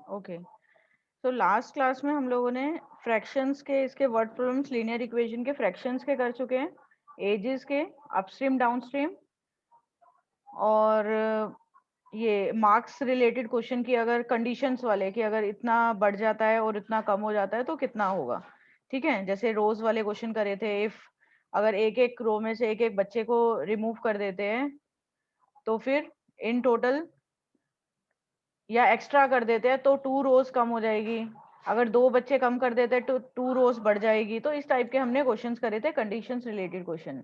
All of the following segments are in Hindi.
ओके, तो लास्ट क्लास में हम लोगों ने फ्रैक्शंस के, इसके वर्ड प्रॉब्लम्स, लीनियर इक्वेशन के फ्रैक्शंस के कर चुके हैं, एजेस के, अपस्ट्रीम डाउनस्ट्रीम, और ये मार्क्स रिलेटेड क्वेश्चन की, अगर कंडीशंस वाले कि अगर इतना बढ़ जाता है और इतना कम हो जाता है तो कितना होगा। ठीक है, जैसे रोज वाले क्वेश्चन करे थे, इफ अगर एक एक रो में से एक एक बच्चे को रिमूव कर देते हैं तो फिर इन टोटल, या एक्स्ट्रा कर देते हैं तो 2 रोज कम हो जाएगी, अगर 2 बच्चे कम कर देते हैं तो 2 रोज बढ़ जाएगी। तो इस टाइप के हमने क्वेश्चंस करे थे, कंडीशंस रिलेटेड क्वेश्चन।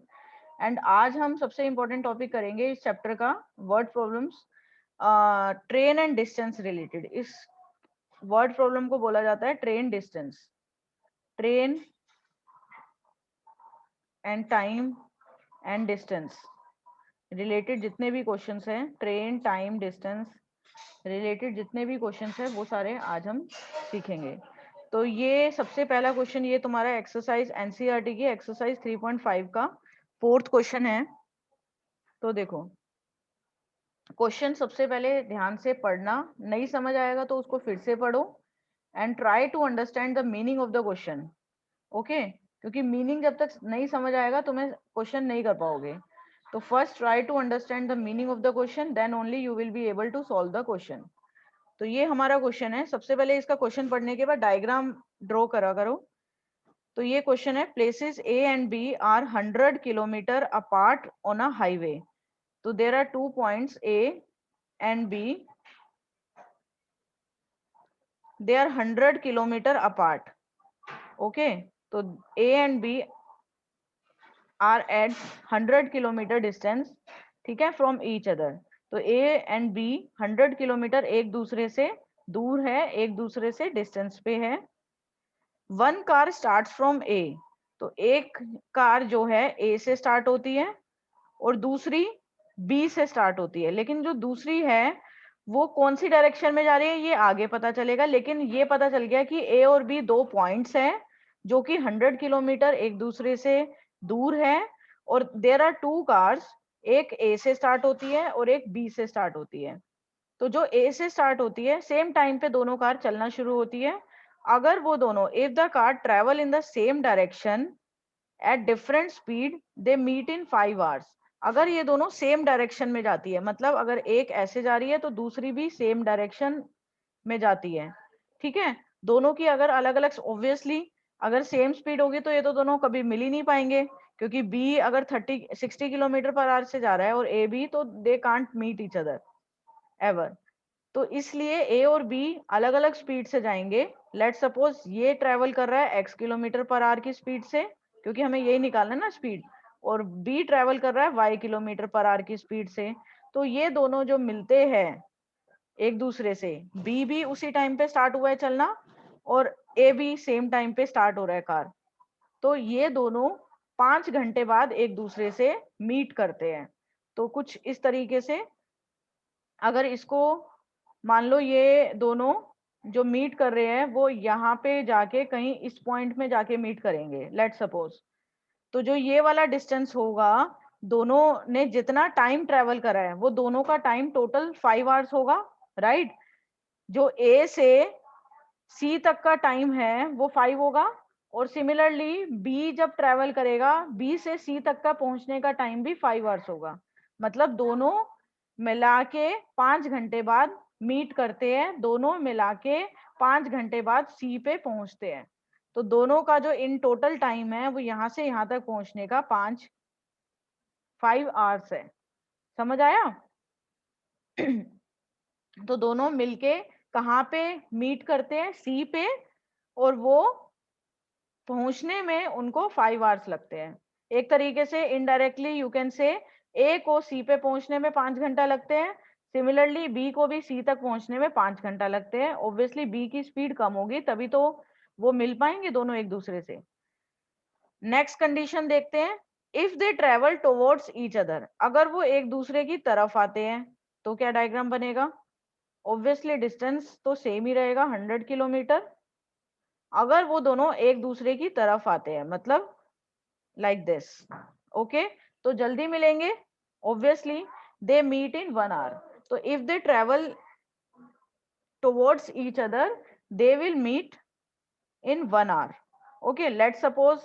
एंड आज हम सबसे इंपॉर्टेंट टॉपिक करेंगे इस चैप्टर का, word problems, train and distance related. इस वर्ड प्रॉब्लम को बोला जाता है train distance, train and time and distance related जितने भी क्वेश्चंस हैं, ट्रेन टाइम डिस्टेंस रिलेटेड जितने भी क्वेश्चंस हैं वो सारे आज हम सीखेंगे। तो ये सबसे पहला क्वेश्चन, ये तुम्हारा एक्सरसाइज एनसीईआरटी की एक्सरसाइज 3.5 का 4th क्वेश्चन है। तो देखो, क्वेश्चन सबसे पहले ध्यान से पढ़ना, नहीं समझ आएगा तो उसको फिर से पढ़ो and try to understand the meaning of the question. Okay, क्योंकि मीनिंग जब तक नहीं समझ आएगा तुम्हें क्वेश्चन नहीं कर पाओगे। तो first try to understand the meaning of the question, then only you will be able to solve the question. तो ये हमारा क्वेश्चन है। सबसे पहले इसका क्वेश्चन पढ़ने के बाद डायग्राम ड्रॉ करा करो। तो ये क्वेश्चन है, places A and B are 100 kilometre apart on a highway. तो there are 2 points A and B, they are 100 kilometre apart. Okay, तो A and B are at 100 kilometre distance, ठीक है, फ्रॉम ईच अदर। तो ए एंड बी 100 किलोमीटर एक दूसरे से दूर है, एक दूसरे से डिस्टेंस पे है। वन कार स्टार्ट फ्रॉम ए, तो एक कार जो है ए से स्टार्ट होती है और दूसरी बी से स्टार्ट होती है। लेकिन जो दूसरी है वो कौन सी डायरेक्शन में जा रही है ये आगे पता चलेगा, लेकिन ये पता चल गया कि ए और बी 2 पॉइंट्स हैं जो कि 100 किलोमीटर एक दूसरे से दूर है। और देयर आर 2 कार्स, एक ए से स्टार्ट होती है और एक बी से स्टार्ट होती है। तो जो ए से स्टार्ट होती है, सेम टाइम पे दोनों कार चलना शुरू होती है। अगर वो दोनों, if the car travel in the same direction at different speed, they meet in 5 hours. अगर ये दोनों सेम डायरेक्शन में जाती है, मतलब अगर एक ऐसे जा रही है तो दूसरी भी सेम डायरेक्शन में जाती है, ठीक है। दोनों की अगर अलग अलग, ऑब्वियसली अगर सेम स्पीड होगी तो ये तो दोनों कभी मिल ही नहीं पाएंगे, क्योंकि बी अगर 60 किलोमीटर पर आवर से जा रहा है और ए बी, तो they can't meet each other ever. तो इसलिए ए और बी अलग अलग स्पीड से जाएंगे। लेट सपोज ये ट्रेवल कर रहा है x किलोमीटर पर आवर की स्पीड से, क्योंकि हमें यही निकालना है ना स्पीड, और बी ट्रेवल कर रहा है y किलोमीटर पर आवर की स्पीड से। तो ये दोनों जो मिलते हैं एक दूसरे से, बी भी उसी टाइम पे स्टार्ट हुआ है चलना और ए भी सेम टाइम पे स्टार्ट हो रहा है कार, तो ये दोनों 5 घंटे बाद एक दूसरे से मीट करते हैं। तो कुछ इस तरीके से, अगर इसको मान लो ये दोनों जो मीट कर रहे हैं वो यहाँ पे जाके कहीं इस पॉइंट में जाके मीट करेंगे, लेट सपोज। तो जो ये वाला डिस्टेंस होगा, दोनों ने जितना टाइम ट्रेवल करा है वो दोनों का टाइम टोटल 5 आवर्स होगा, राइट। जो ए से सी तक का टाइम है वो 5 होगा, और सिमिलरली बी जब ट्रेवल करेगा, बी से सी तक का पहुंचने का टाइम भी 5 आवर्स होगा। मतलब दोनों मिला के 5 घंटे बाद मीट करते हैं, दोनों मिला के 5 घंटे बाद सी पे पहुंचते हैं। तो दोनों का जो इन टोटल टाइम है वो यहाँ से यहाँ तक पहुंचने का 5 आवर्स है। समझ आया? तो दोनों मिलके कहाँ पे मीट करते हैं? सी पे, और वो पहुंचने में उनको 5 आवर्स लगते हैं। एक तरीके से इनडायरेक्टली यू कैन से, ए को सी पे पहुंचने में 5 घंटा लगते हैं, सिमिलरली बी को भी सी तक पहुंचने में 5 घंटा लगते हैं। ऑब्वियसली बी की स्पीड कम होगी तभी तो वो मिल पाएंगे दोनों एक दूसरे से। नेक्स्ट कंडीशन देखते हैं, if they travel towards each other, अगर वो एक दूसरे की तरफ आते हैं तो क्या डायग्राम बनेगा? ऑब्वियसली डिस्टेंस तो सेम ही रहेगा, 100 किलोमीटर। अगर वो दोनों एक दूसरे की तरफ आते हैं, मतलब लाइक दिस, ओके, तो जल्दी मिलेंगे। Obviously they meet in 1 hour. तो if they travel towards each other, they will meet in 1 hour. Okay, let's suppose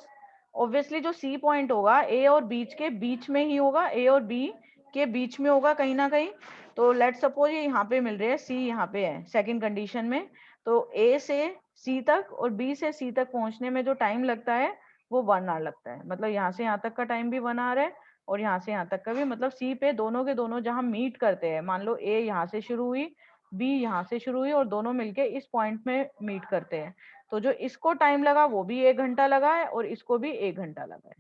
obviously जो C point होगा A और B के बीच में ही होगा, A और B के बीच में होगा कहीं ना कहीं. तो let's suppose ये यहाँ पे मिल रहे हैं, C यहाँ पे है सेकंड कंडीशन में. तो A से C तक और B से C तक पहुंचने में जो टाइम लगता है वो 1 आवर लगता है. मतलब यहाँ से यहाँ तक का टाइम भी 1 आवर है और यहाँ से यहाँ तक का भी. मतलब C पे दोनों के दोनों जहाँ मीट करते हैं, मान लो A यहाँ से शुरू हुई, B यहाँ से शुरू हुई और दोनों मिलके इस पॉइंट में मीट करते हैं. तो जो इसको टाइम लगा वो भी 1 घंटा लगा है और इसको भी 1 घंटा लगा है.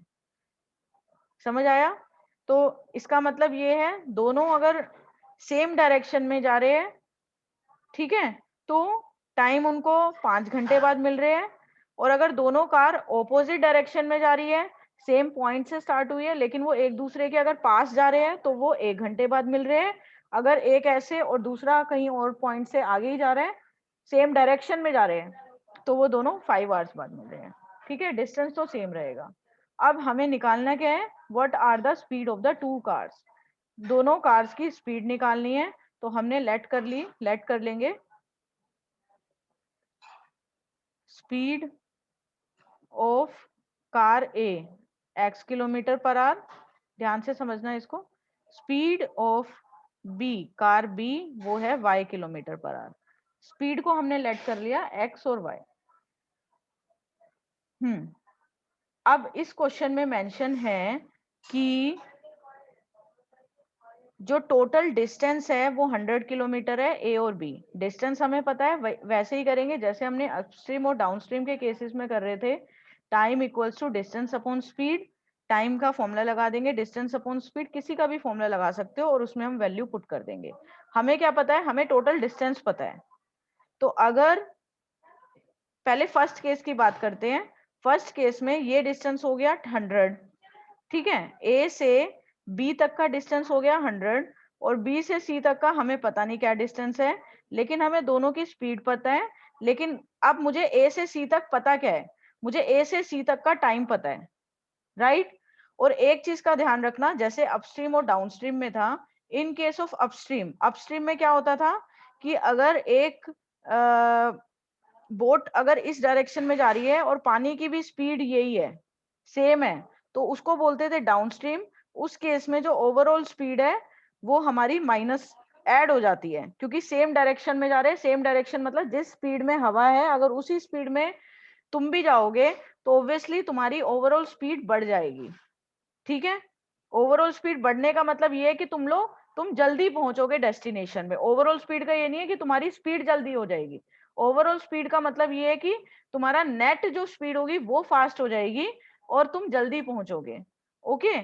समझ आया? तो इसका मतलब ये है दोनों अगर सेम डायरेक्शन में जा रहे हैं, ठीक है, तो टाइम उनको 5 घंटे बाद मिल रहे हैं. और अगर दोनों कार ऑपोजिट डायरेक्शन में जा रही है, सेम पॉइंट से स्टार्ट हुई है लेकिन वो एक दूसरे के अगर पास जा रहे हैं तो वो 1 घंटे बाद मिल रहे हैं. अगर एक ऐसे और दूसरा कहीं और पॉइंट से आगे ही जा रहे हैं, सेम डायरेक्शन में जा रहे हैं, तो वो दोनों 5 आवर्स बाद मिल रहे हैं. ठीक है, डिस्टेंस तो सेम रहेगा. अब हमें निकालना क्या है, what are the speed of the two cars. दोनों कार्स की स्पीड निकालनी है. तो हमने लेट कर लेंगे speed of car A x kilometre per hour. ध्यान से समझना इसको. Speed of B car B वो है y kilometre per hour. Speed को हमने लेट कर लिया x और y. अब इस क्वेश्चन में मेंशन है कि जो टोटल डिस्टेंस है वो 100 किलोमीटर है ए और बी. डिस्टेंस हमें पता है, वैसे ही करेंगे जैसे हमने अपस्ट्रीम और डाउनस्ट्रीम के केसेस में कर रहे थे. Time equals to distance upon speed. Time का फॉर्मूला लगा देंगे, डिस्टेंस अपॉन स्पीड किसी का भी फॉर्मूला लगा सकते हो और उसमें हम वैल्यू पुट कर देंगे. हमें क्या पता है, हमें टोटल डिस्टेंस पता है. तो अगर पहले फर्स्ट केस की बात करते हैं. फर्स्ट केस में ये डिस्टेंस हो गया 100. ठीक है, ए से बी तक का डिस्टेंस हो गया 100 और बी से सी तक का हमें पता नहीं क्या डिस्टेंस है, लेकिन हमें दोनों की स्पीड पता है. लेकिन अब मुझे ए से सी तक पता क्या है, मुझे ए से सी तक का टाइम पता है, राइट. और एक चीज का ध्यान रखना, जैसे अपस्ट्रीम और डाउनस्ट्रीम में था, in case of upstream, upstream में क्या होता था कि अगर एक बोट अगर इस डायरेक्शन में जा रही है और पानी की भी स्पीड यही है, सेम है, तो उसको बोलते थे डाउनस्ट्रीम. उस केस में जो ओवरऑल स्पीड है वो हमारी माइनस ऐड हो जाती है, क्योंकि सेम डायरेक्शन में जा रहे हैं. सेम डायरेक्शन मतलब जिस स्पीड में हवा है अगर उसी स्पीड में तुम भी जाओगे तो ऑब्वियसली तुम्हारी ओवरऑल स्पीड बढ़ जाएगी. ठीक है, ओवरऑल स्पीड बढ़ने का मतलब ये है कि तुम जल्दी पहुंचोगे डेस्टिनेशन में. ओवरऑल स्पीड का ये नहीं है कि तुम्हारी स्पीड जल्दी हो जाएगी. ओवरऑल स्पीड का मतलब ये है कि तुम्हारा नेट जो स्पीड होगी वो फास्ट हो जाएगी और तुम जल्दी पहुंचोगे. ओके.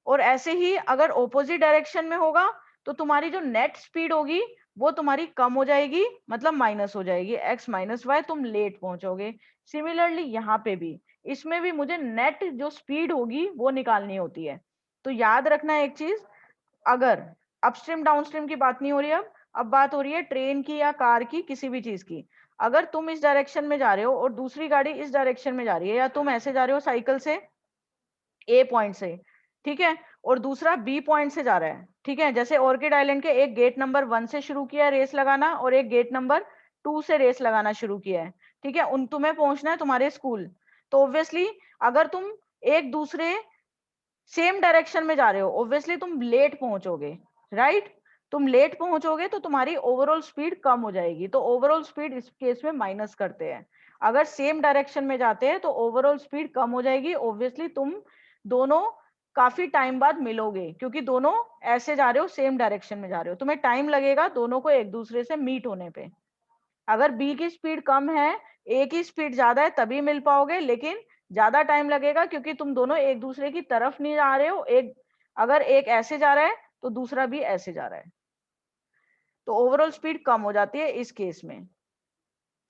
और ऐसे ही अगर ऑपोजिट डायरेक्शन में होगा तो तुम्हारी जो नेट स्पीड होगी वो तुम्हारी कम हो जाएगी, मतलब माइनस हो जाएगी, x माइनस वाई, तुम लेट पहुंचोगे. सिमिलरली यहाँ पे भी, इसमें भी मुझे नेट जो स्पीड होगी वो निकालनी होती है. तो याद रखना एक चीज, अगर अपस्ट्रीम डाउनस्ट्रीम की बात नहीं हो रही, अब बात हो रही है ट्रेन की या कार की, किसी भी चीज की. अगर तुम इस डायरेक्शन में जा रहे हो और दूसरी गाड़ी इस डायरेक्शन में जा रही है, या तुम ऐसे जा रहे हो साइकिल से ए पॉइंट से, ठीक है, और दूसरा बी पॉइंट से जा रहा है, ठीक है, जैसे ऑर्किड आइलैंड के एक गेट नंबर 1 से शुरू किया है रेस लगाना और एक गेट नंबर 2 से रेस लगाना शुरू किया है. ठीक है, उन तुम्हें पहुंचना है तुम्हारे स्कूल. तो ऑब्वियसली अगर तुम एक दूसरे सेम डायरेक्शन में जा रहे हो, ऑब्वियसली तुम लेट पहुंचोगे, राइट. तुम लेट पहुंचोगे तो तुम्हारी ओवरऑल स्पीड कम हो जाएगी. तो ओवरऑल स्पीड इस केस में माइनस करते हैं. अगर सेम डायरेक्शन में जाते हैं तो ओवरऑल स्पीड कम हो जाएगी. ऑब्वियसली तुम दोनों काफी टाइम बाद मिलोगे, क्योंकि दोनों ऐसे जा रहे हो, सेम डायरेक्शन में जा रहे हो, तुम्हें टाइम लगेगा दोनों को एक दूसरे से मीट होने पे. अगर बी की स्पीड कम है, ए की स्पीड ज्यादा है, तभी मिल पाओगे, लेकिन ज्यादा टाइम लगेगा क्योंकि तुम दोनों एक दूसरे की तरफ नहीं जा रहे हो. अगर एक ऐसे जा रहा है तो दूसरा भी ऐसे जा रहा है, तो ओवरऑल स्पीड कम हो जाती है इस केस में.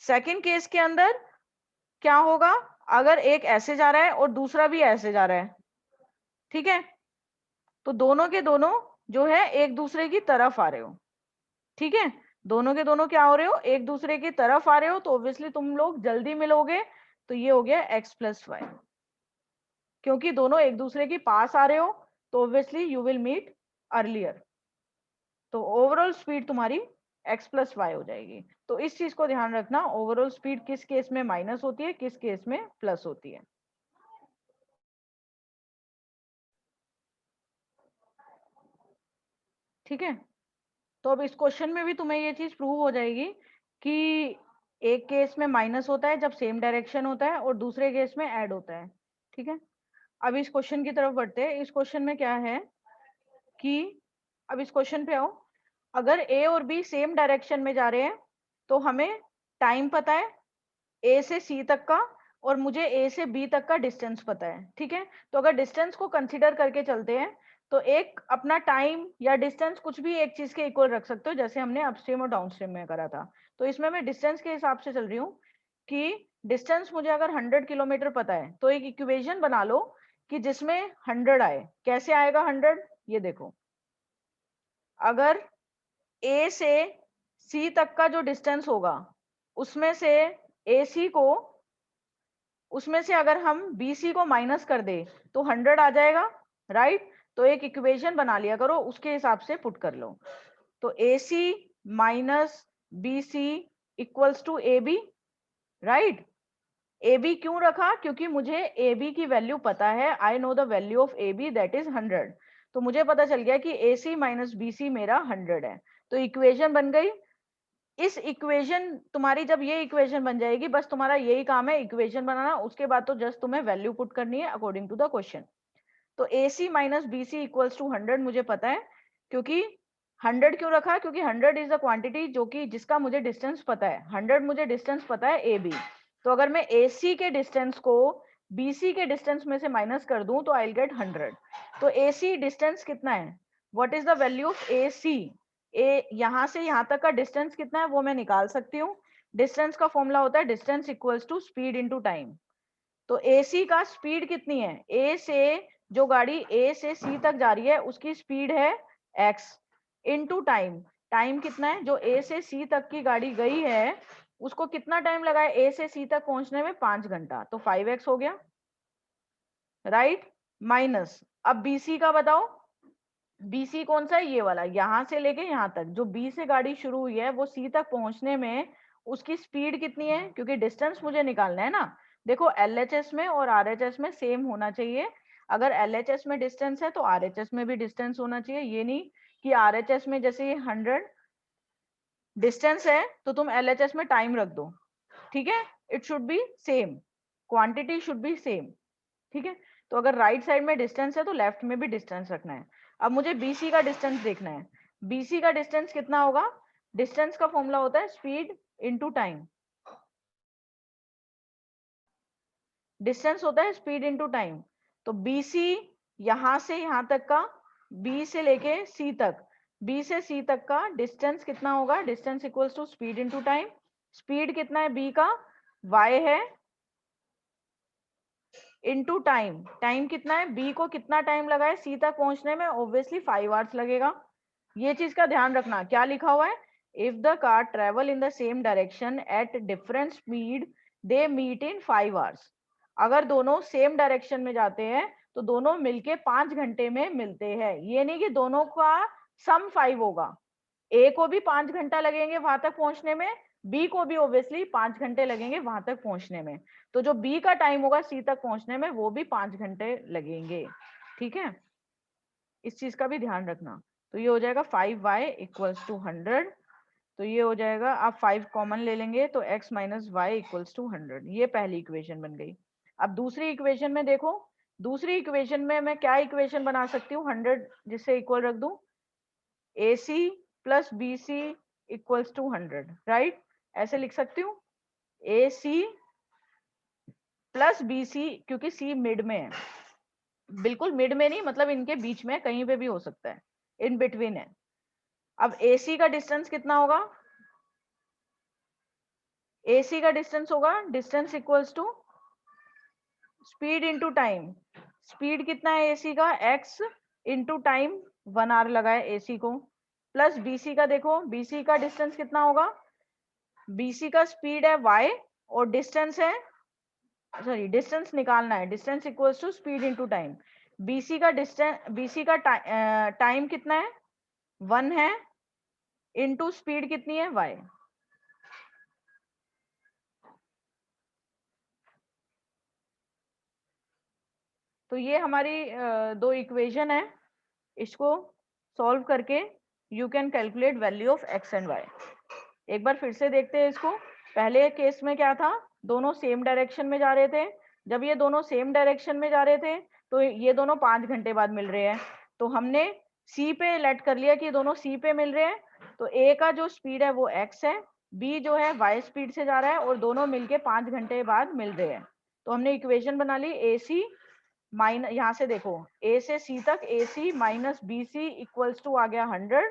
सेकंड केस के अंदर क्या होगा, अगर एक ऐसे जा रहा है और दूसरा भी ऐसे जा रहा है, ठीक है, तो दोनों के दोनों जो है एक दूसरे की तरफ आ रहे हो. ठीक है, दोनों के दोनों क्या हो रहे हो, एक दूसरे की तरफ आ रहे हो, तो ऑब्वियसली तुम लोग जल्दी मिलोगे. तो ये हो गया x प्लस वाई, क्योंकि दोनों एक दूसरे के पास आ रहे हो तो obviously you will meet earlier. तो ओवरऑल स्पीड तुम्हारी x प्लस वाई हो जाएगी. तो इस चीज को ध्यान रखना, ओवरऑल स्पीड किस केस में माइनस होती है, किस केस में प्लस होती है। ठीक है, तो अब इस क्वेश्चन में भी तुम्हें ये चीज प्रूव हो जाएगी कि एक केस में माइनस होता है जब सेम डायरेक्शन होता है और दूसरे केस में ऐड होता है। ठीक है, अब इस क्वेश्चन की तरफ बढ़ते हैं। इस क्वेश्चन में क्या है कि अब इस क्वेश्चन पे आओ, अगर ए और बी सेम डायरेक्शन में जा रहे हैं तो हमें टाइम पता है ए से सी तक का, और मुझे ए से बी तक का डिस्टेंस पता है। ठीक है, तो अगर डिस्टेंस को कंसीडर करके चलते हैं तो एक अपना टाइम या डिस्टेंस कुछ भी एक चीज के इक्वल रख सकते हो, जैसे हमने अपस्ट्रीम और डाउनस्ट्रीम में करा था। तो इसमें मैं डिस्टेंस के हिसाब से चल रही हूँ कि डिस्टेंस मुझे अगर 100 किलोमीटर पता है तो एक इक्वेशन बना लो कि जिसमें 100 आए। कैसे आएगा 100, ये देखो, अगर ए से सी तक का जो डिस्टेंस होगा उसमें से AC को, उसमें से अगर हम BC को माइनस कर दे तो 100 आ जाएगा, राइट। तो एक इक्वेशन बना लिया करो, उसके हिसाब से पुट कर लो। तो AC minus BC equals to AB, right. AB क्यों रखा, क्योंकि मुझे AB की वैल्यू पता है, I know the value of AB that is 100। तो मुझे पता चल गया कि AC माइनस BC मेरा 100 है। तो इक्वेशन बन गई। इस इक्वेशन, तुम्हारी जब ये इक्वेशन बन जाएगी, बस तुम्हारा यही काम है इक्वेशन बनाना, उसके बाद तो जस्ट तुम्हें वैल्यू पुट करनी है अकॉर्डिंग टू द क्वेश्चन। तो AC minus BC equals to 100 मुझे पता है, क्योंकि 100 क्यों रखा, क्योंकि 100 इज द क्वांटिटी जो कि जिसका मुझे डिस्टेंस पता है। 100 मुझे डिस्टेंस पता है AB, तो अगर मैं AC के डिस्टेंस को BC के डिस्टेंस में से माइनस कर दूं तो आई विल गेट 100। तो AC डिस्टेंस कितना है, what is the value of AC, यहां से यहां तक का डिस्टेंस कितना है वो मैं निकाल सकती हूँ। डिस्टेंस का फॉर्मूला होता है distance equals to speed into time. तो AC का स्पीड कितनी है, A से जो गाड़ी A से C तक जा रही है उसकी स्पीड है x इनटू टाइम। टाइम कितना है, जो A से C तक की गाड़ी गई है उसको कितना टाइम लगा है A से C तक पहुंचने में, 5 घंटा, तो 5x हो गया, राइट। माइनस, अब BC का बताओ, BC कौन सा है, ये वाला, यहां से लेके यहां तक जो B से गाड़ी शुरू हुई है वो C तक पहुंचने में उसकी स्पीड कितनी है, क्योंकि डिस्टेंस मुझे निकालना है ना। देखो LHS में और RHS में सेम होना चाहिए। अगर LHS में डिस्टेंस है तो RHS में भी डिस्टेंस होना चाहिए। ये नहीं कि RHS में जैसे ये 100 डिस्टेंस है तो तुम LHS में टाइम रख दो। ठीक है, it should be same, quantity should be same. ठीक है, तो अगर राइट साइड में डिस्टेंस है तो लेफ्ट में भी डिस्टेंस रखना है। अब मुझे BC का डिस्टेंस देखना है। BC का डिस्टेंस कितना होगा, डिस्टेंस का फॉर्मूला होता है स्पीड इनटू टाइम। डिस्टेंस होता है स्पीड इनटू टाइम। तो BC यहां से यहां तक का, B से लेके C तक, B से C तक का डिस्टेंस कितना होगा, distance equals to speed into time. Speed कितना है B का, y है, इनटू टाइम। टाइम कितना है, B को कितना टाइम लगा है C तक पहुंचने में, ऑब्वियसली 5 आवर्स लगेगा। ये चीज का ध्यान रखना, क्या लिखा हुआ है, if the car travel in the same direction at different speed they meet in 5 hours. अगर दोनों सेम डायरेक्शन में जाते हैं तो दोनों मिलके 5 घंटे में मिलते हैं। ये नहीं कि दोनों का सम 5 होगा, A को भी 5 घंटा लगेंगे वहां तक पहुंचने में, B को भी ऑब्वियसली 5 घंटे लगेंगे वहां तक पहुंचने में। तो जो B का टाइम होगा C तक पहुंचने में वो भी 5 घंटे लगेंगे। ठीक है, इस चीज का भी ध्यान रखना। तो ये हो जाएगा 5y इक्वल्स टू 100। तो ये हो जाएगा, आप 5 कॉमन ले लेंगे तो x minus y equals to 100। ये पहली इक्वेशन बन गई। अब दूसरी इक्वेशन में देखो, दूसरी इक्वेशन में मैं क्या इक्वेशन बना सकती हूँ, 100 जिससे इक्वल रख दूं, AC plus BC equals to 100, right. ऐसे लिख सकती हूँ, AC प्लस BC, क्योंकि C मिड में है, बिल्कुल मिड में नहीं, मतलब इनके बीच में कहीं पे भी हो सकता है, इन बिटवीन है। अब AC का डिस्टेंस कितना होगा, AC का डिस्टेंस होगा, distance equals to speed into time. Speed कितना है AC का, x इनटू टाइम, 1 आवर लगा है AC को, प्लस BC का देखो, BC का डिस्टेंस कितना होगा, BC का स्पीड है y और डिस्टेंस है, सॉरी डिस्टेंस निकालना है, distance equals to speed into time. BC का डिस्टेंस, BC का टाइम कितना है, 1 है, इनटू स्पीड कितनी है y। तो ये हमारी दो इक्वेशन है, इसको सॉल्व करके you can calculate value of x and y. एक बार फिर से देखते हैं इसको। पहले केस में क्या था, दोनों सेम डायरेक्शन में जा रहे थे। जब ये दोनों सेम डायरेक्शन में जा रहे थे तो ये दोनों 5 घंटे बाद मिल रहे हैं। तो हमने सी पे लेट कर लिया कि ये दोनों सी पे मिल रहे हैं। तो ए का जो स्पीड है वो एक्स है, बी जो है वाई स्पीड से जा रहा है, और दोनों मिलके 5 घंटे बाद मिल रहे हैं। तो हमने इक्वेशन बना ली ए सी माइनस, यहाँ से देखो ए से सी तक A C minus B C equals to आ गया 100।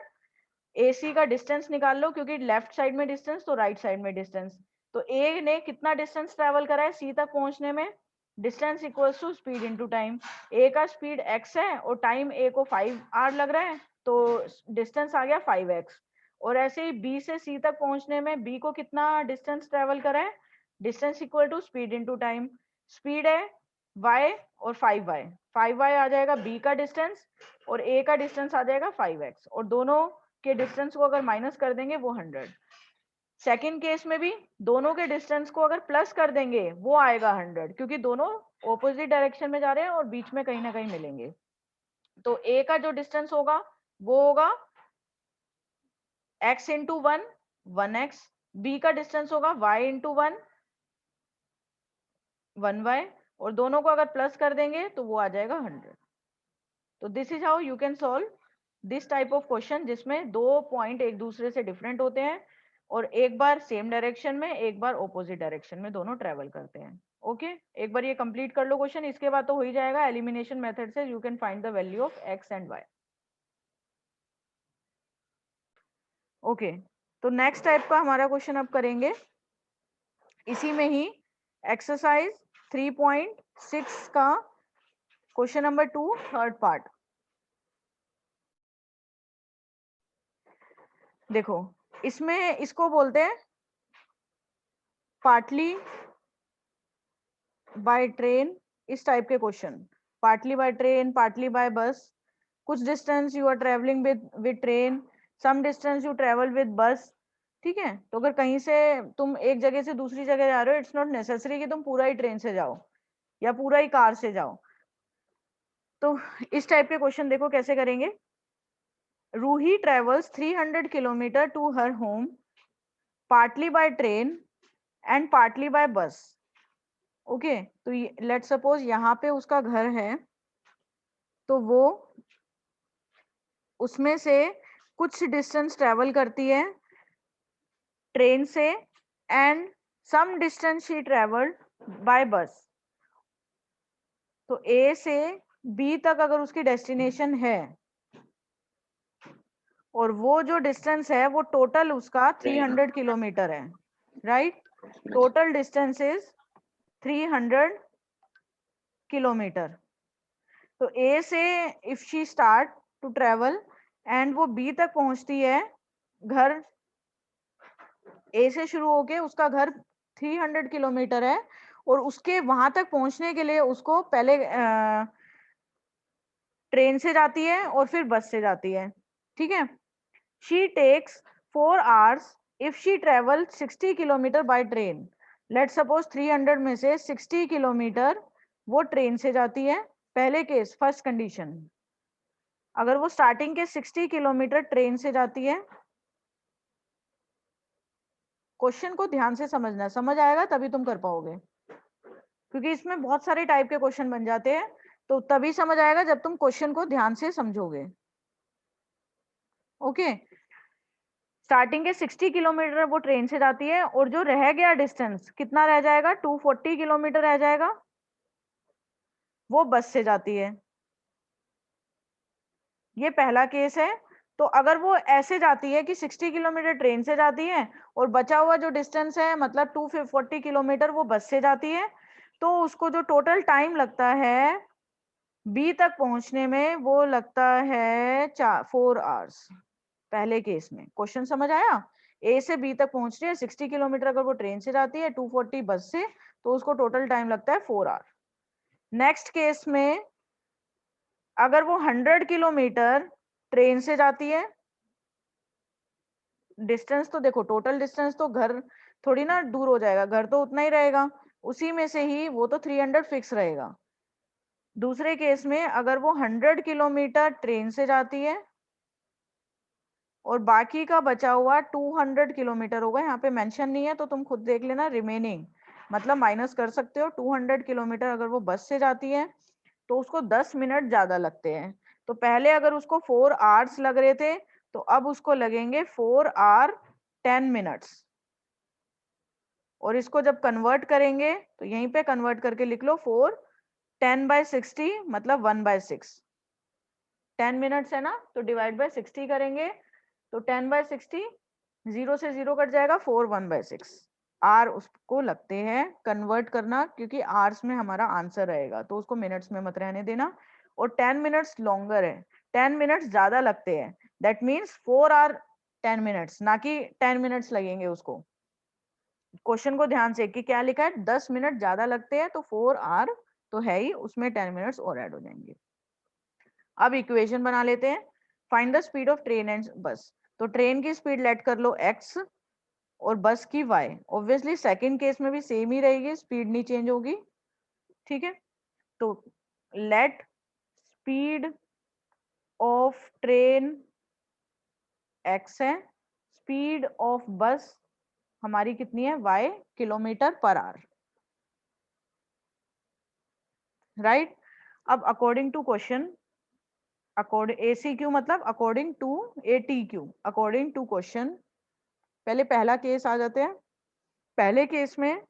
AC का डिस्टेंस निकाल लो, क्योंकि लेफ्ट साइड में डिस्टेंस तो राइट साइड में डिस्टेंस। तो A ने कितना डिस्टेंस ट्रेवल करा है C तक पहुंचने में, distance equals to speed into time. A का स्पीड x है और टाइम A को 5 आवर लग रहा है, तो डिस्टेंस आ गया 5x। और ऐसे ही B से C तक पहुंचने में B को कितना डिस्टेंस ट्रेवल करा है, distance equal to speed into time. Speed है y और 5y, 5y आ जाएगा B का डिस्टेंस और A का डिस्टेंस आ जाएगा 5x, और दोनों के डिस्टेंस को अगर माइनस कर देंगे वो 100। सेकंड केस में भी दोनों के डिस्टेंस को अगर प्लस कर देंगे वो आएगा 100, क्योंकि दोनों ऑपोजिट डायरेक्शन में जा रहे हैं और बीच में कहीं ना कहीं मिलेंगे। तो ए का जो डिस्टेंस होगा वो होगा x इंटू 1, 1x। बी का डिस्टेंस होगा y इंटू 1, 1y, और दोनों को अगर प्लस कर देंगे तो वो आ जाएगा 100। तो this is how you can solve this type of question, जिसमें दो पॉइंट एक दूसरे से डिफरेंट होते हैं और एक बार सेम डायरेक्शन में, एक बार ऑपोजिट डायरेक्शन में दोनों ट्रेवल करते हैं। ओके एक बार ये कंप्लीट कर लो क्वेश्चन, इसके बाद तो हो ही जाएगा। एलिमिनेशन मेथड से you can find the value of x and y. Okay तो नेक्स्ट टाइप का हमारा क्वेश्चन अब करेंगे, इसी में ही एक्सरसाइज 3.6 का क्वेश्चन नंबर 2 थर्ड पार्ट। देखो इसमें इसको बोलते हैं पार्टली बाय ट्रेन, इस टाइप के question. Partly by train, partly by bus. कुछ distance you are travelling with train, some distance you travel with bus. ठीक है, तो अगर कहीं से तुम एक जगह से दूसरी जगह जा रहे हो, इट्स नॉट नेसेसरी कि तुम पूरा ही ट्रेन से जाओ या पूरा ही कार से जाओ। तो इस टाइप के क्वेश्चन देखो कैसे करेंगे। Ruhi travels 300 kilometre to her home partly by train and partly by bus. Okay तो लेट सपोज यहाँ पे उसका घर है, तो वो उसमें से कुछ डिस्टेंस ट्रेवल करती है ट्रेन से, and some distance she travelled by bus. तो ए से बी तक अगर उसकी डेस्टिनेशन है, और वो जो डिस्टेंस है वो टोटल उसका 300 किलोमीटर है, right. Total distance is 300 kilometre. तो ए से if she start to travel and वो बी तक पहुंचती है, घर ए से शुरू होके उसका घर 300 किलोमीटर है, और उसके वहां तक पहुंचने के लिए उसको पहले ट्रेन से जाती है और फिर बस से जाती है। ठीक है, she takes 4 hours if she travel 60 kilometre by train. Let suppose 300 में से 60 किलोमीटर वो ट्रेन से जाती है। पहले केस फर्स्ट कंडीशन, अगर वो स्टार्टिंग के 60 किलोमीटर ट्रेन से जाती है, क्वेश्चन को ध्यान से समझना, समझ आएगा तभी तुम कर पाओगे, क्योंकि इसमें बहुत सारे टाइप के क्वेश्चन बन जाते हैं। तो तभी समझ आएगा जब तुम क्वेश्चन को ध्यान से समझोगे। ओके स्टार्टिंग के 60 किलोमीटर वो ट्रेन से जाती है, और जो रह गया डिस्टेंस कितना रह जाएगा, 240 किलोमीटर रह जाएगा, वो बस से जाती है। ये पहला केस है। तो अगर वो ऐसे जाती है कि 60 किलोमीटर ट्रेन से जाती है और बचा हुआ जो डिस्टेंस है मतलब 240 किलोमीटर वो बस से जाती है, तो उसको जो टोटल टाइम लगता है बी तक पहुंचने में वो लगता है 4 आवर्स। पहले केस में क्वेश्चन समझ आया। ए से बी तक पहुंच रही है 60 किलोमीटर, अगर वो ट्रेन से जाती है 240 बस से, तो उसको टोटल टाइम लगता है 4 आवर। नेक्स्ट केस में अगर वो 100 किलोमीटर ट्रेन से जाती है, डिस्टेंस तो देखो टोटल डिस्टेंस तो घर थोड़ी ना दूर हो जाएगा, घर तो उतना ही रहेगा, उसी में से ही वो तो 300 फिक्स रहेगा। दूसरे केस में अगर वो 100 किलोमीटर ट्रेन से जाती है और बाकी का बचा हुआ 200 किलोमीटर होगा, यहाँ पे मेंशन नहीं है तो तुम खुद देख लेना, रिमेनिंग मतलब माइनस कर सकते हो। 200 किलोमीटर अगर वो बस से जाती है तो उसको 10 मिनट ज्यादा लगते हैं। तो पहले अगर उसको 4 आवर्स लग रहे थे तो अब उसको लगेंगे 4 आवर 10 मिनट्स। और इसको जब कन्वर्ट करेंगे तो यहीं पे कन्वर्ट करके लिख लो 4 10/60 मतलब 1/6। 10 मिनट्स है ना, तो डिवाइड बाय 60 करेंगे तो 10/60, 0 से 0 कट जाएगा, 4 1/6 आर उसको लगते हैं। कन्वर्ट करना क्योंकि आर्स में हमारा आंसर रहेगा तो उसको मिनट्स में मत रहने देना। और 10 मिनट्स लॉन्गर है, 10 मिनट्स ज्यादा लगते हैं, दैट मीन्स 4 आर 10 मिनट्स, ना कि 10 मिनट्स लगेंगे उसको। क्वेश्चन को ध्यान से कि क्या लिखा है, 10 मिनट ज्यादा लगते हैं तो 4 आर तो है ही, उसमें 10 मिनट्स और ऐड हो जाएंगे। अब इक्वेशन बना लेते हैं, find the speed of train and बस। तो ट्रेन की स्पीड लेट कर लो x और बस की y। ऑब्वियसली सेकंड केस में भी सेम ही रहेगी, स्पीड नहीं चेंज होगी। ठीक है, तो let speed of train x है, स्पीड ऑफ बस हमारी कितनी है y kilometre per hour, right. अब according to question, according ACQ मतलब according to ATQ, according to question, पहले पहला केस आ जाते हैं। पहले केस में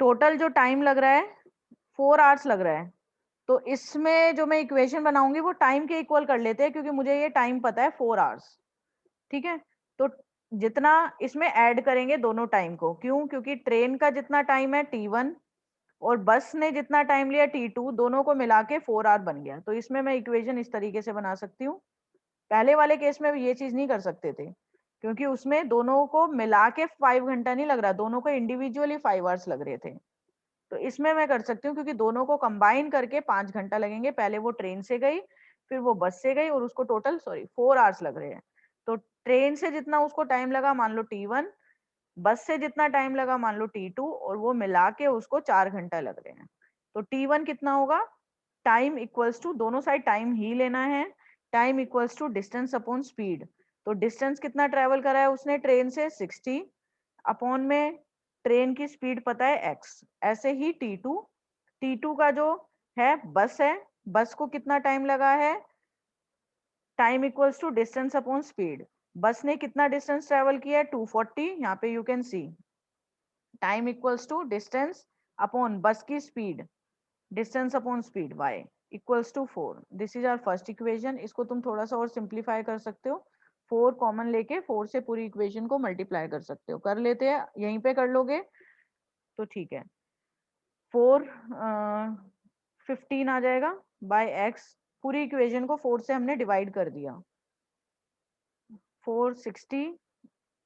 टोटल जो टाइम लग रहा है 4 आवर्स लग रहा है, तो इसमें जो मैं इक्वेशन बनाऊंगी वो टाइम के इक्वल कर लेते हैं क्योंकि मुझे ये टाइम पता है 4 आवर्स। ठीक है, तो जितना इसमें ऐड करेंगे दोनों टाइम को, क्यों, क्योंकि ट्रेन का जितना टाइम है T1 और बस ने जितना टाइम लिया T2, दोनों को मिला के 4 आवर बन गया। तो इसमें मैं इक्वेशन इस तरीके से बना सकती हूँ। पहले वाले केस में ये चीज नहीं कर सकते थे क्योंकि उसमें दोनों को मिला के 5 घंटा नहीं लग रहा, दोनों को इंडिविजुअली 5 आवर्स लग रहे थे। तो इसमें मैं कर सकती हूँ क्योंकि दोनों को कंबाइन करके 5 घंटा लगेंगे। पहले वो ट्रेन से गई, फिर वो बस से गई और उसको टोटल 4 आवर्स लग रहे हैं। तो ट्रेन से जितना उसको टाइम लगा मान लो T1, बस से जितना टाइम लगा मान लो T2, और वो मिला के उसको 4 घंटा लग रहे हैं। तो T1 कितना होगा, टाइम इक्वल्स टू, दोनों साइड टाइम ही लेना है, time equals to distance upon speed. तो डिस्टेंस कितना ट्रेवल करा है उसने ट्रेन से 60, अपॉन में ट्रेन की स्पीड पता है x। ऐसे ही T2, T2 का जो है बस है, बस को कितना टाइम लगा है, time equals to distance upon speed. Bus ने कितना डिस्टेंस ट्रेवल किया है 240, यहाँ पे you can see time equals to distance upon bus की speed, distance upon speed y equals to 4। This is our first equation. इसको तुम थोड़ा सा और सिंप्लीफाई कर सकते हो, 4 कॉमन लेके 4 से पूरी इक्वेशन को मल्टीप्लाई कर सकते हो, कर लेते हैं, यहीं पे कर लोगे तो ठीक है। 4 15 आ जाएगा बाय x, पूरी इक्वेशन को 4 से हमने डिवाइड कर दिया, 460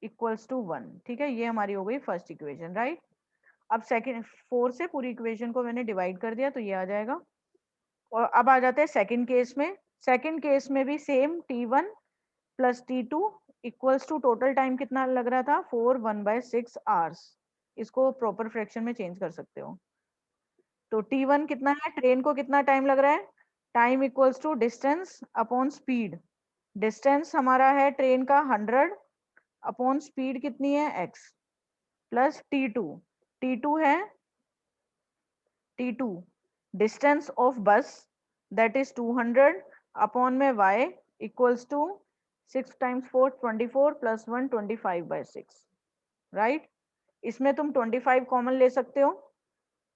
इक्वल्स टू 1। ठीक है, ये हमारी हो गई फर्स्ट इक्वेशन, राइट। अब सेकंड, 4 से पूरी इक्वेशन को मैंने डिवाइड कर दिया तो ये आ जाएगा। और अब आ जाते हैं सेकंड केस में। सेकंड केस में भी same T1 plus T2 equals to total time कितना लग रहा था 4 1/6 आवर्स। इसको प्रॉपर फ्रैक्शन में चेंज कर सकते हो। तो T1 कितना है, ट्रेन को कितना टाइम लग रहा है, time equals to distance upon speed. Distance हमारा है ट्रेन का 100, अपॉन स्पीड कितनी है x, प्लस T2, T2 है T2 distance of bus that is 200, upon में y equals to 6 times 4 24 plus 1 25/6, right. इसमें तुम 25 कॉमन ले सकते हो,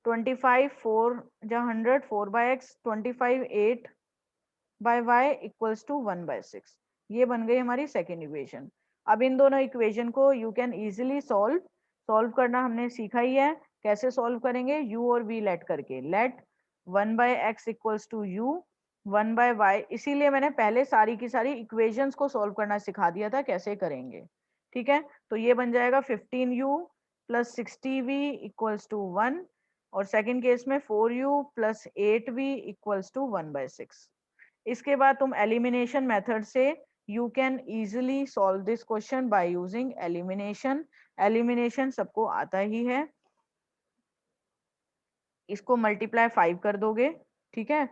25 4 जा 100 4/x, 25 8 bye y equals to 1/6। ये बन गई हमारी सेकेंड इक्वेशन। अब इन दोनों इक्वेशन को you can easily solve, solve करना हमने सीखा ही है। कैसे सॉल्व करेंगे, u और v लेट करके, let 1/x equals to u 1/y। इसीलिए मैंने पहले सारी की सारी इक्वेशंस को सॉल्व करना सिखा दिया था कैसे करेंगे। ठीक है, तो ये बन जाएगा 15u plus 60v equals to 1, और सेकेंड केस में 4u plus 8v equals to 1/6। इसके बाद तुम एलिमिनेशन मेथड से you can easily solve this question by using elimination. Elimination सबको आता ही है। इसको मल्टीप्लाई 5 कर दोगे, ठीक है।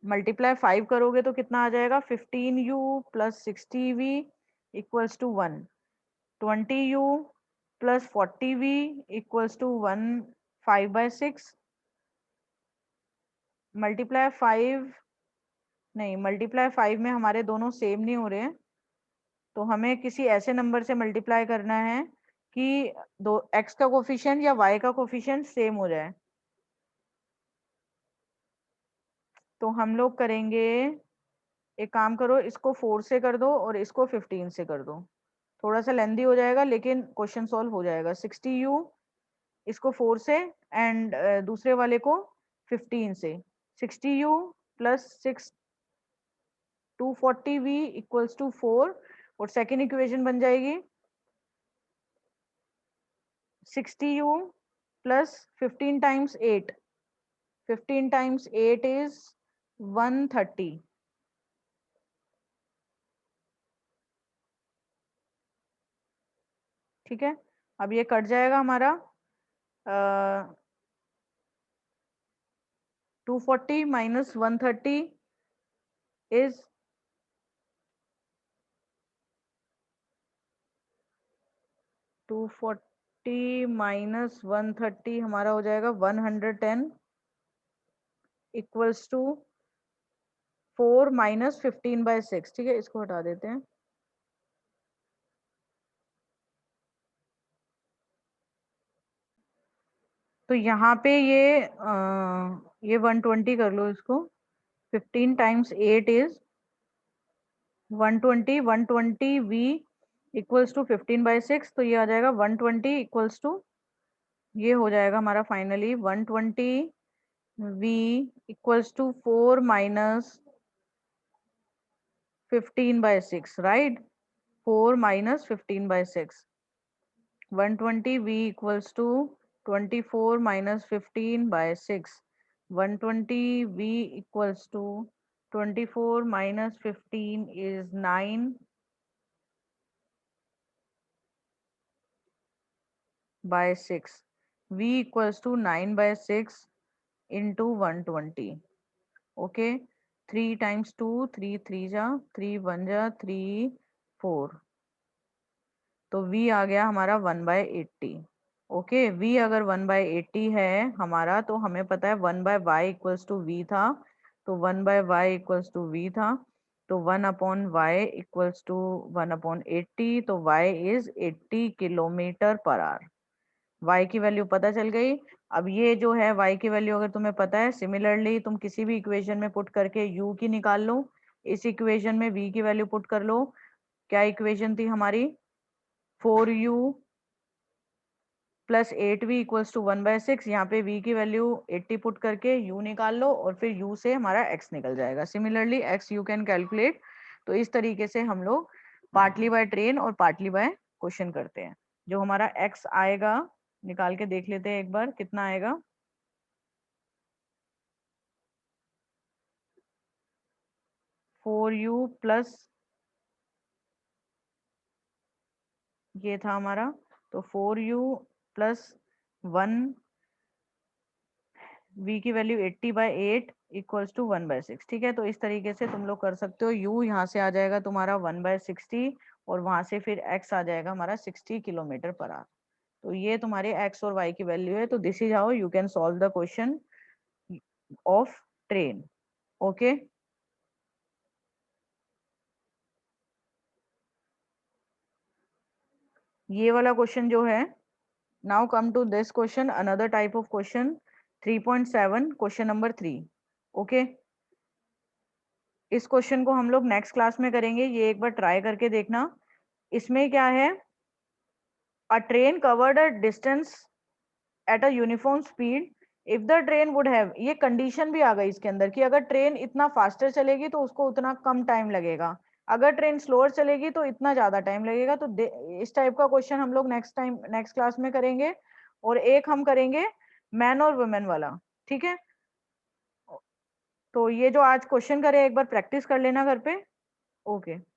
मल्टीप्लाई 5 करोगे तो कितना आ जाएगा, 15u plus 60v equals to 1, 20u plus 40v equals to 1, 5/6। Multiply 5 नहीं, मल्टीप्लाई 5 में हमारे दोनों सेम नहीं हो रहे हैं, तो हमें किसी ऐसे नंबर से मल्टीप्लाई करना है कि दो x का कोफिशिएंट या y का कोफिशिएंट सेम हो जाए। तो हम लोग करेंगे, एक काम करो, इसको 4 से कर दो और इसको 15 से कर दो। थोड़ा सा लेंदी हो जाएगा लेकिन क्वेश्चन सॉल्व हो जाएगा। 60u इसको 4 से एंड दूसरे वाले को 15 से। 60u plus 6 240v equals to 4 और सेकेंड इक्वेशन बन जाएगी 60u plus 15 times 8, 15 times 8 is 130। ठीक है, अब ये कट जाएगा हमारा 240 माइनस 130 इज 240 माइनस 130 हमारा हो जाएगा 110 इक्वल्स टू 4 माइनस 15/6। ठीक है, इसको हटा देते हैं। तो यहाँ पे ये 120 कर लो इसको। 15 times 8 is 120, 120v equals to 15/6, तो ये आ जाएगा 120 इक्वल्स टू, ये हो जाएगा हमारा finally 120v equals to 4 minus 15/6, right. 4 minus 15/6, 120v equals to 24 minus 15/6, 120v equals to 24 minus 15 is 9/6, v equals to 9/6 into 120। Okay, 3 times 2, 3 3 जा 3 1 जा 3 4, तो v आ गया हमारा 1/80। ओके, v अगर 1/80 है हमारा, तो हमें पता है 1/y इक्वल्स टू v था, तो 1/y इक्वल्स टू v था, तो 1/y इक्वल्स टू 1/80, तो y is 80 kilometre per our. y की वैल्यू पता चल गई। अब ये जो है y की वैल्यू अगर तुम्हें पता है, सिमिलरली तुम किसी भी इक्वेशन में पुट करके u की निकाल लो, इस इक्वेशन में v की वैल्यू पुट कर लो। क्या इक्वेशन थी हमारी, 4u plus 8v equals to 1/6। यहाँ पे v की वैल्यू 80 पुट करके u निकाल लो और फिर u से हमारा x निकल जाएगा। Similarly x you can calculate. तो इस तरीके से हम लोग पार्टली बाय ट्रेन और पार्टली बाय क्वेश्चन करते हैं। जो हमारा x आएगा, निकाल के देख लेते हैं एक बार कितना आएगा। फोर यू प्लस, ये था हमारा, तो 4u प्लस 1, v की वैल्यू 80/8 इक्वल्स टू 1/6। ठीक है, तो इस तरीके से तुम लोग कर सकते हो। u यहाँ से आ जाएगा तुम्हारा 1/60 और वहां से फिर x आ जाएगा हमारा 60 किलोमीटर पर आवर। तो ये तुम्हारे x और y की वैल्यू है। तो this is how you can solve the question of train. Okay, ये वाला क्वेश्चन जो है, now come to this question, another type of question 3.7, question number 3। ओके, इस क्वेश्चन को हम लोग नेक्स्ट क्लास में करेंगे, ये एक बार ट्राई करके देखना। इसमें क्या है, अ train covered a distance at a uniform speed if the train would have, ये कंडीशन भी आ गई इसके अंदर कि अगर ट्रेन इतना फास्टर चलेगी तो उसको उतना कम टाइम लगेगा, अगर ट्रेन स्लोअर चलेगी तो इतना ज्यादा टाइम लगेगा। तो इस टाइप का क्वेश्चन हम लोग नेक्स्ट क्लास में करेंगे। और एक हम करेंगे मैन और वुमेन वाला। ठीक है, तो ये जो आज क्वेश्चन करे एक बार प्रैक्टिस कर लेना घर पे। ओके।